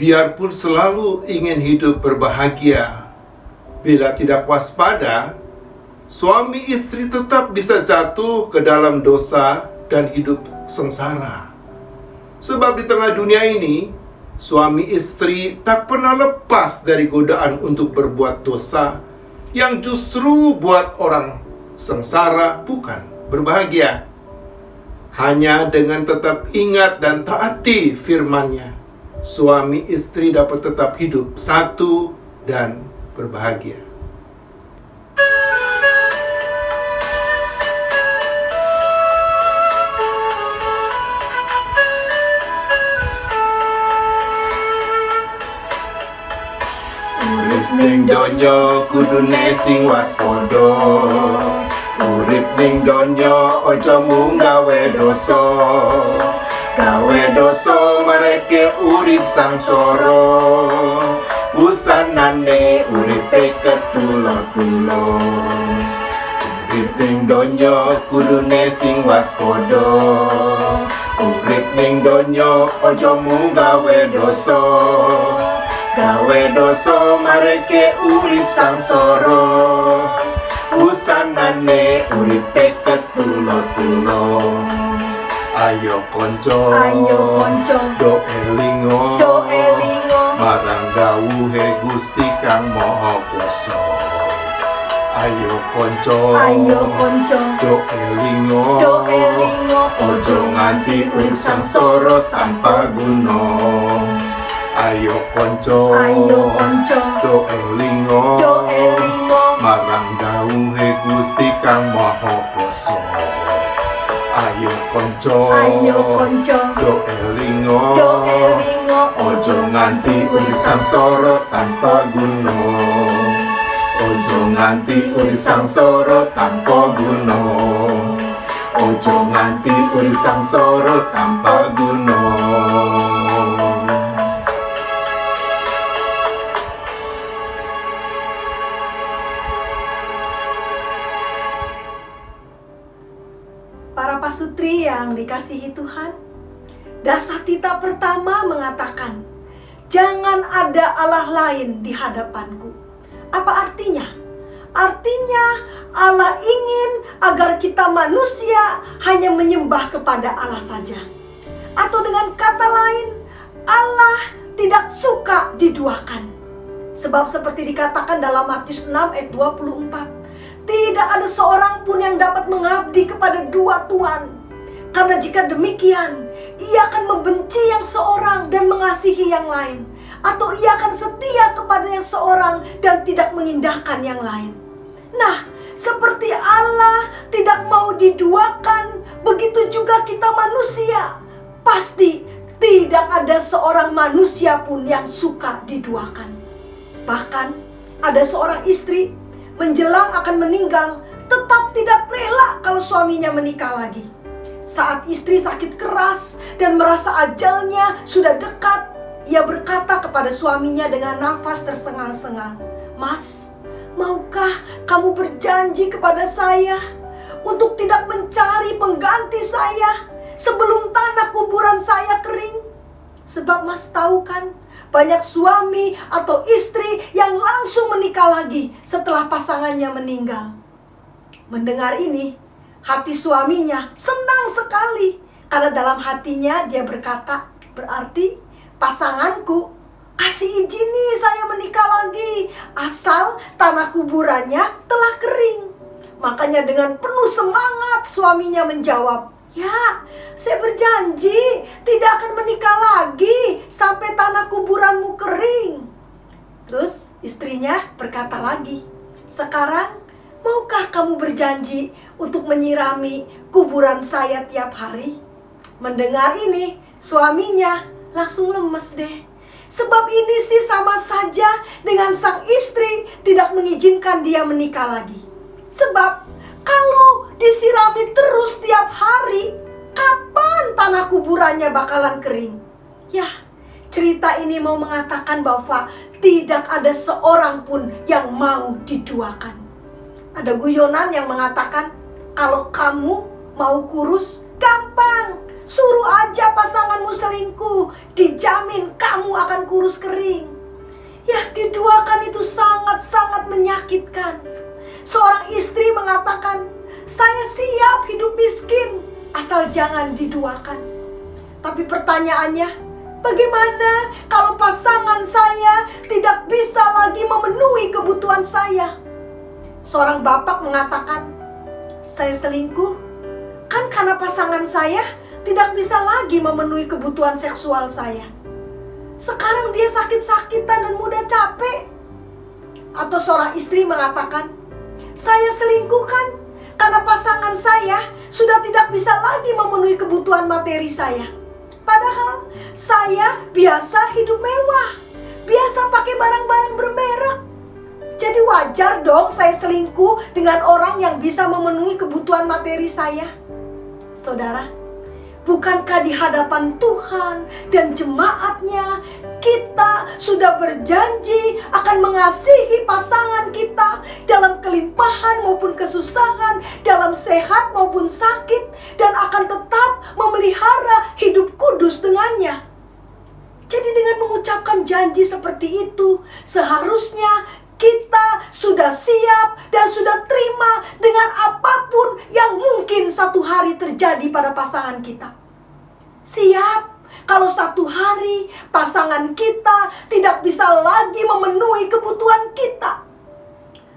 biarpun selalu ingin hidup berbahagia, bila tidak waspada, suami istri tetap bisa jatuh ke dalam dosa dan hidup sengsara. Sebab di tengah dunia ini, suami istri tak pernah lepas dari godaan untuk berbuat dosa yang justru buat orang sengsara, bukan berbahagia. Hanya dengan tetap ingat dan taati firman-Nya, suami istri dapat tetap hidup satu dan berbahagia. Urip ning donya kudune sing waspada. Urip ning donya aja mung gawe dosa. Gawe dosa mareke urip sangsara. Usanane uripe ketulo-tulo. Urip ning donya kudune sing waspada. Urip ning donya aja mung gawe dosa. Gawe dosa mareke urip sangsara. Usanane uripe ketulo-tulo. Ayo konco, do elingo, marang dawuhe Gusti Kang Maha Kuwasa. Ayo konco, do elingo, ojo nganti urip sangsara tanpa guna. Ayo konco, do elingo, marang dawuhe Gusti Kang Maha Kuwasa. Ayo konco, do elingo, ojo nganti urip sangsara tanpa guna. Ojo nganti urip sangsara tanpa guna. Ojo nganti urip sangsara tanpa guna. Para pasutri yang dikasihi Tuhan, Dasatita pertama mengatakan, jangan ada Allah lain di hadapanku. Apa artinya? Artinya Allah ingin agar kita manusia hanya menyembah kepada Allah saja. Atau dengan kata lain, Allah tidak suka diduakan. Sebab seperti dikatakan dalam Matius 6 ayat 24, tidak ada seorang pun yang dapat mengabdi kepada dua tuan. Karena jika demikian, ia akan membenci yang seorang dan mengasihi yang lain. Atau ia akan setia kepada yang seorang dan tidak mengindahkan yang lain. Nah, seperti Allah tidak mau diduakan, begitu juga kita manusia. Pasti tidak ada seorang manusia pun yang suka diduakan. Bahkan ada seorang istri menjelang akan meninggal, tetap tidak rela kalau suaminya menikah lagi. Saat istri sakit keras dan merasa ajalnya sudah dekat, ia berkata kepada suaminya dengan nafas tersengal-sengal, "Mas, maukah kamu berjanji kepada saya untuk tidak mencari pengganti saya sebelum tanah kuburan saya kering? Sebab Mas tahu kan, banyak suami atau istri yang langsung menikah lagi setelah pasangannya meninggal." Mendengar ini, hati suaminya senang sekali. Karena dalam hatinya dia berkata, berarti pasanganku kasih izin nih saya menikah lagi, asal tanah kuburannya telah kering. Makanya dengan penuh semangat suaminya menjawab, "Ya, saya berjanji tidak akan menikah lagi sampai tanah kuburanmu kering." Terus istrinya berkata lagi, "Sekarang maukah kamu berjanji untuk menyirami kuburan saya tiap hari?" Mendengar ini, suaminya langsung lemes deh. Sebab ini sih sama saja dengan sang istri tidak mengizinkan dia menikah lagi. Sebab kalau disirami terus tiap hari, kapan tanah kuburannya bakalan kering? Ya, cerita ini mau mengatakan bahwa tidak ada seorang pun yang mau diduakan. Ada guyonan yang mengatakan, kalau kamu mau kurus, gampang. Suruh aja pasanganmu selingkuh, dijamin kamu akan kurus kering. Ya, diduakan itu sangat-sangat menyakitkan. Seorang istri mengatakan, saya siap hidup miskin, asal jangan diduakan. Tapi pertanyaannya, bagaimana kalau pasangan saya tidak bisa lagi memenuhi kebutuhan saya? Seorang bapak mengatakan, saya selingkuh kan karena pasangan saya tidak bisa lagi memenuhi kebutuhan seksual saya. Sekarang dia sakit-sakitan dan mudah capek. Atau seorang istri mengatakan, saya selingkuh kan karena pasangan saya sudah tidak bisa lagi memenuhi kebutuhan materi saya. Padahal saya biasa hidup mewah, biasa pakai barang-barang bermerek. Jadi wajar dong saya selingkuh dengan orang yang bisa memenuhi kebutuhan materi saya. Saudara, bukankah di hadapan Tuhan dan jemaatnya kita sudah berjanji akan mengasihi pasangan kita dalam kelimpahan maupun kesusahan, dalam sehat maupun sakit, dan akan tetap memelihara hidup kudus dengannya. Jadi dengan mengucapkan janji seperti itu, seharusnya kita sudah siap dan sudah terima dengan apapun yang mungkin satu hari terjadi pada pasangan kita. Siap kalau satu hari pasangan kita tidak bisa lagi memenuhi kebutuhan kita.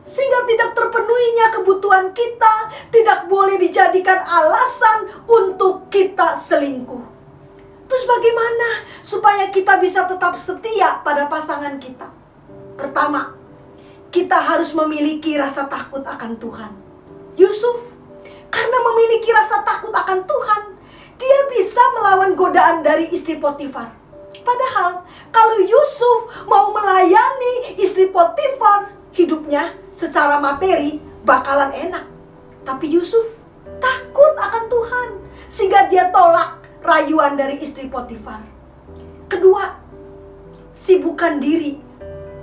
Sehingga tidak terpenuhinya kebutuhan kita tidak boleh dijadikan alasan untuk kita selingkuh. Terus bagaimana supaya kita bisa tetap setia pada pasangan kita? Pertama, kita harus memiliki rasa takut akan Tuhan. Yusuf, karena memiliki rasa takut akan Tuhan, dia bisa melawan godaan dari istri Potifar. Padahal kalau Yusuf mau melayani istri Potifar, hidupnya secara materi bakalan enak. Tapi Yusuf takut akan Tuhan, sehingga dia tolak rayuan dari istri Potifar. Kedua, sibukkan diri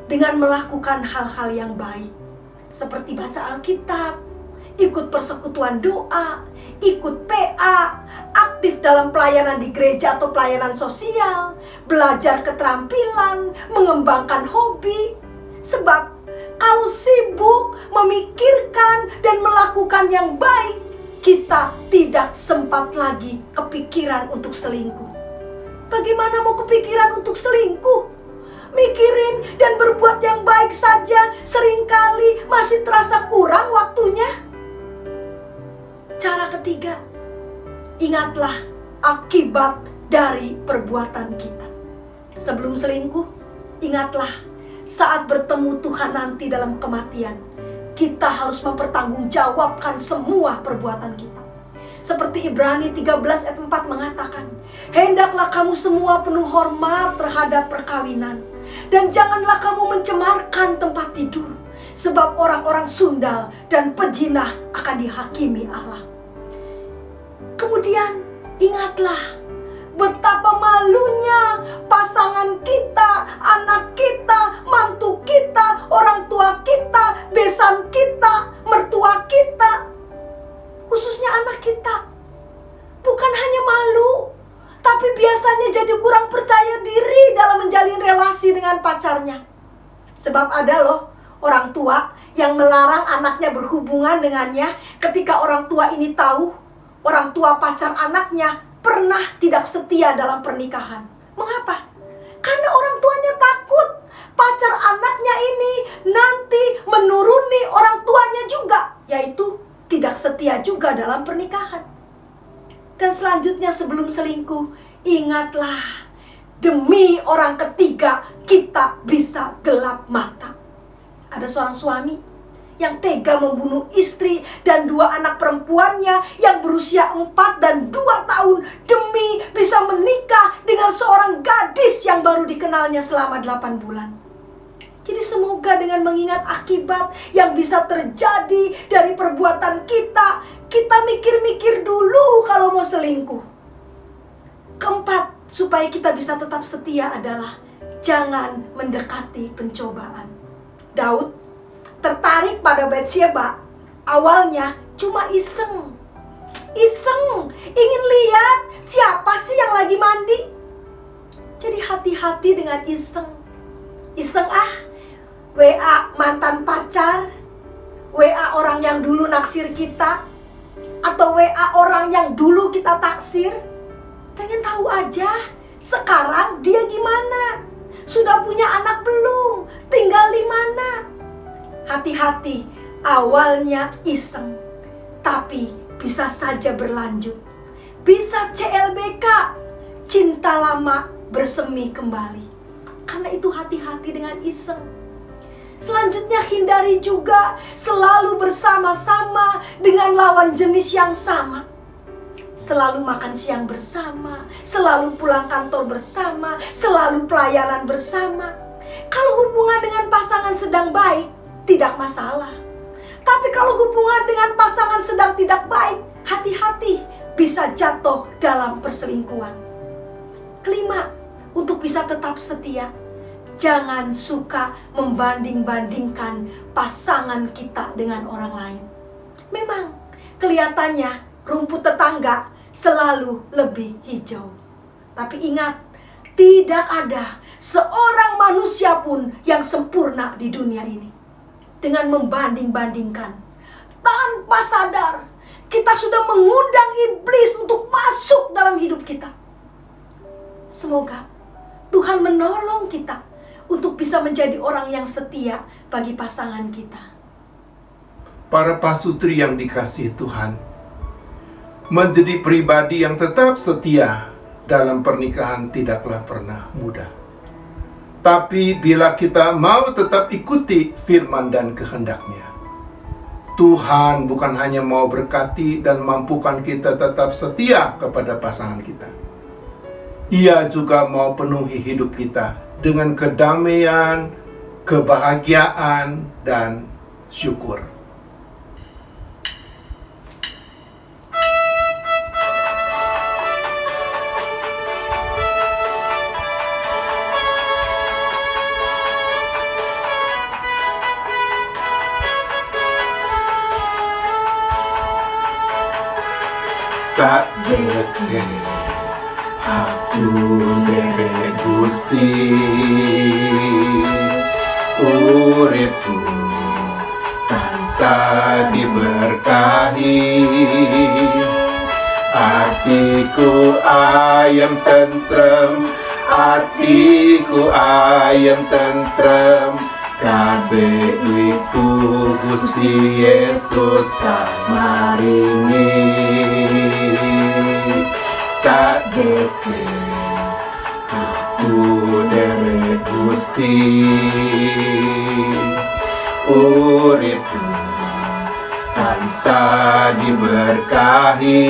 dengan melakukan hal-hal yang baik, seperti baca Alkitab, ikut persekutuan doa, ikut PA, aktif dalam pelayanan di gereja atau pelayanan sosial, belajar keterampilan, mengembangkan hobi. Sebab kalau sibuk memikirkan dan melakukan yang baik, kita tidak sempat lagi kepikiran untuk selingkuh. Bagaimana mau kepikiran untuk selingkuh? Mikirin dan berbuat yang baik saja seringkali masih terasa kurang waktunya. Cara ketiga, ingatlah akibat dari perbuatan kita. Sebelum selingkuh, ingatlah saat bertemu Tuhan nanti dalam kematian, kita harus mempertanggungjawabkan semua perbuatan kita. Seperti Ibrani 13 ayat 4 mengatakan, hendaklah kamu semua penuh hormat terhadap perkawinan, dan janganlah kamu mencemarkan tempat tidur, sebab orang-orang sundal dan pejinah akan dihakimi Allah. Kemudian ingatlah betapa malunya pasangan kita, anak kita, mantu kita, orang tua kita, besan kita, mertua kita, khususnya anak kita. Bukan hanya malu, tapi biasanya jadi kurang percaya diri dalam menjalin relasi dengan pacarnya. Sebab ada loh orang tua yang melarang anaknya berhubungan dengannya ketika orang tua ini tahu orang tua pacar anaknya pernah tidak setia dalam pernikahan. Mengapa? Karena orang tuanya takut pacar anaknya ini nanti menuruni orang tuanya juga, yaitu tidak setia juga dalam pernikahan. Dan selanjutnya sebelum selingkuh, ingatlah, demi orang ketiga kita bisa gelap mata. Ada seorang suami yang tega membunuh istri dan 2 anak perempuannya yang berusia 4 dan 2 tahun demi bisa menikah dengan seorang gadis yang baru dikenalnya selama 8 bulan. Jadi semoga dengan mengingat akibat yang bisa terjadi dari perbuatan kita, kita mikir-mikir dulu kalau mau selingkuh. Keempat, supaya kita bisa tetap setia adalah jangan mendekati pencobaan. Daud tertarik pada Batsyeba awalnya cuma iseng. iseng, ingin lihat siapa sih yang lagi mandi. Jadi hati-hati dengan iseng. Iseng WA mantan pacar, WA orang yang dulu naksir kita, atau WA orang yang dulu kita taksir. Pengen tahu aja sekarang dia gimana, sudah punya anak belum, tinggal di mana. Hati-hati, awalnya iseng, tapi bisa saja berlanjut. Bisa CLBK, cinta lama bersemi kembali. Karena itu hati-hati dengan iseng. Selanjutnya hindari juga selalu bersama-sama dengan lawan jenis yang sama. Selalu makan siang bersama, selalu pulang kantor bersama, selalu pelayanan bersama. Kalau hubungan dengan pasangan sedang baik, tidak masalah. Tapi kalau hubungan dengan pasangan sedang tidak baik, hati-hati, bisa jatuh dalam perselingkuhan. Kelima, untuk bisa tetap setia, jangan suka membanding-bandingkan pasangan kita dengan orang lain. Memang kelihatannya rumput tetangga selalu lebih hijau. Tapi ingat, tidak ada seorang manusia pun yang sempurna di dunia ini. Dengan membanding-bandingkan, tanpa sadar, kita sudah mengundang iblis untuk masuk dalam hidup kita. Semoga Tuhan menolong kita untuk bisa menjadi orang yang setia bagi pasangan kita. Para pasutri yang dikasihi Tuhan, menjadi pribadi yang tetap setia dalam pernikahan tidaklah pernah mudah. Tapi bila kita mau tetap ikuti firman dan kehendak-Nya, Tuhan bukan hanya mau berkati dan mampukan kita tetap setia kepada pasangan kita. Ia juga mau penuhi hidup kita dengan kedamaian, kebahagiaan, dan syukur. Sajeke aku derek Gusti, uripku tansah diberkahi, atiku ayem tentrem, atiku ayem tentrem, kabeh iku Gusti Yesus kamaringi. Sajeke aku derek Gusti, uripku tansah diberkahi,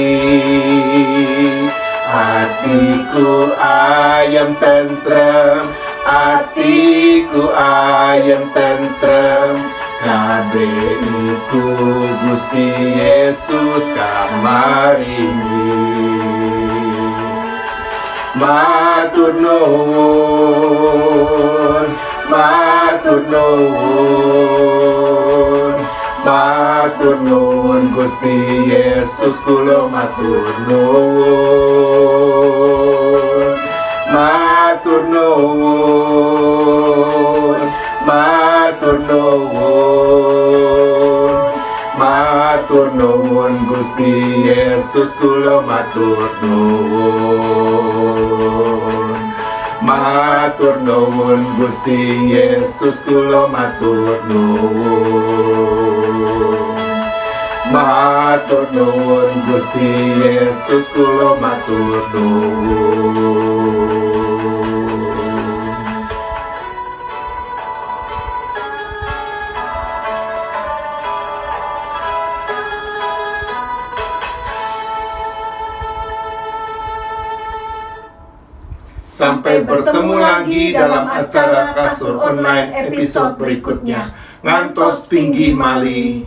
atiku ayem tentrem, atiku ayem tentrem, kabeh iku Gusti Yesus kamaringi. Matur nuwun, matur nuwun, matur nuwun Gusti Yesus, kula matur nuwun, matur nuwun, matur nuwun, matur nuwun Gusti Yesus, kula matur nuwun, matur nuwun Gusti Yesus, kula matur nuwun, matur nuwun Gusti Yesus, kula matur nuwun. Sampai bertemu lagi dalam acara Kasur Online episode berikutnya. Ngantos pinggih malih.